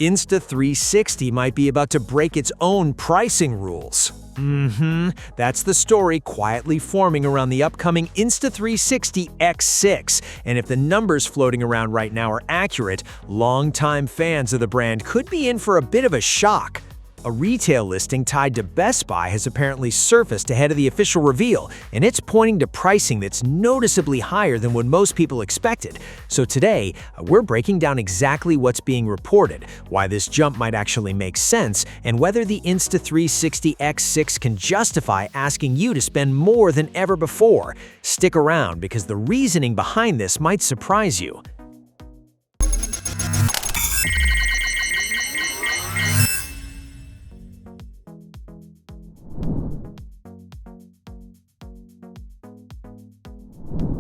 Insta360 might be about to break its own pricing rules. That's the story quietly forming around the upcoming Insta360 X6. And if the numbers floating around right now are accurate, longtime fans of the brand could be in for a bit of a shock. A retail listing tied to Best Buy has apparently surfaced ahead of the official reveal, and it's pointing to pricing that's noticeably higher than what most people expected. So today, we're breaking down exactly what's being reported, why this jump might actually make sense, and whether the Insta360 X6 can justify asking you to spend more than ever before. Stick around because the reasoning behind this might surprise you.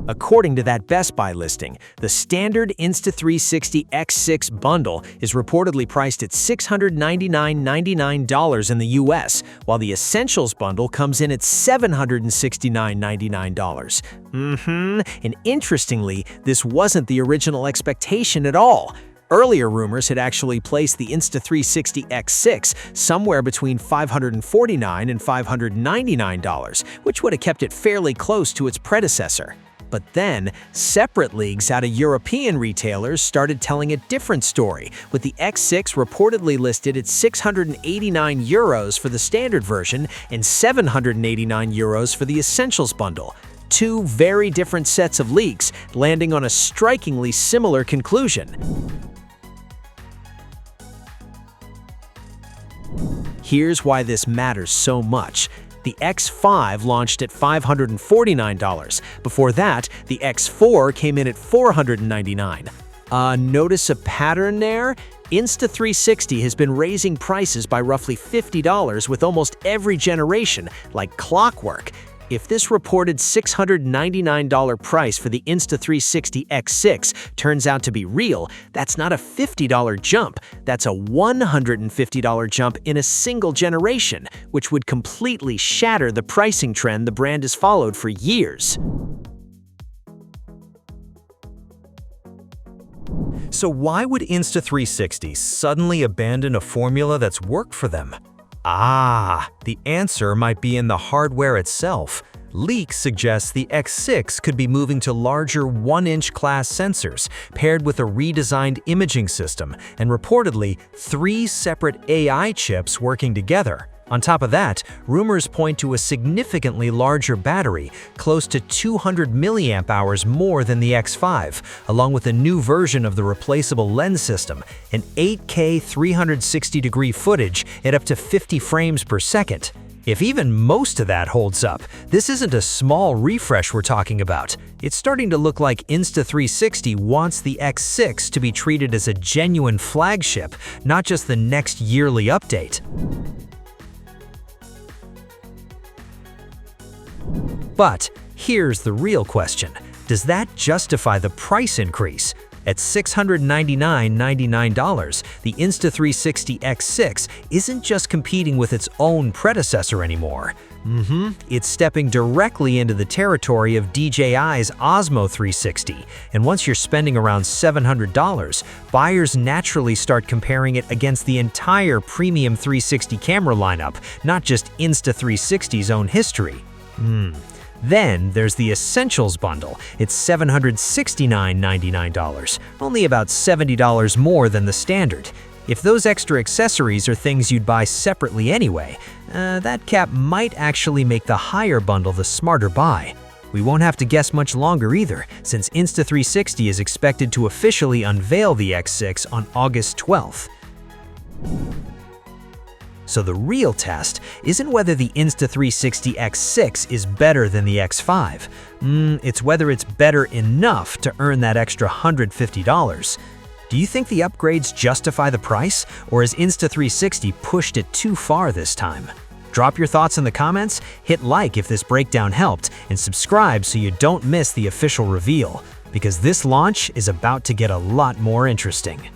According to that Best Buy listing, the standard Insta360 X6 bundle is reportedly priced at $699.99 in the US, while the Essentials bundle comes in at $769.99. And interestingly, this wasn't the original expectation at all. Earlier rumors had actually placed the Insta360 X6 somewhere between $549 and $599, which would have kept it fairly close to its predecessor. But then, separate leaks out of European retailers started telling a different story, with the X6 reportedly listed at €689 for the standard version and €789 for the Essentials bundle. Two very different sets of leaks, landing on a strikingly similar conclusion. Here's why this matters so much. The X5 launched at $549. Before that, the X4 came in at $499. Notice a pattern there? Insta360 has been raising prices by roughly $50 with almost every generation, like clockwork. If this reported $699 price for the Insta360 X6 turns out to be real, that's not a $50 jump, that's a $150 jump in a single generation, which would completely shatter the pricing trend the brand has followed for years. So why would Insta360 suddenly abandon a formula that's worked for them? The answer might be in the hardware itself. Leaks suggest the X6 could be moving to larger 1-inch class sensors, paired with a redesigned imaging system, and reportedly 3 separate AI chips working together. On top of that, rumors point to a significantly larger battery, close to 200 mAh more than the X5, along with a new version of the replaceable lens system, and 8K 360-degree footage at up to 50 frames per second. If even most of that holds up, this isn't a small refresh we're talking about. It's starting to look like Insta360 wants the X6 to be treated as a genuine flagship, not just the next yearly update. But here's the real question. Does that justify the price increase? At $699.99, the Insta360 X6 isn't just competing with its own predecessor anymore. It's stepping directly into the territory of DJI's Osmo 360, and once you're spending around $700, buyers naturally start comparing it against the entire premium 360 camera lineup, not just Insta360's own history. Then there's the Essentials bundle. It's $769.99, only about $70 more than the standard. If those extra accessories are things you'd buy separately anyway, that cap might actually make the higher bundle the smarter buy. We won't have to guess much longer either, since Insta360 is expected to officially unveil the X6 on August 12th. So the real test isn't whether the Insta360 X6 is better than the X5. It's whether it's better enough to earn that extra $150. Do you think the upgrades justify the price, or has Insta360 pushed it too far this time? Drop your thoughts in the comments, hit like if this breakdown helped, and subscribe so you don't miss the official reveal, because this launch is about to get a lot more interesting.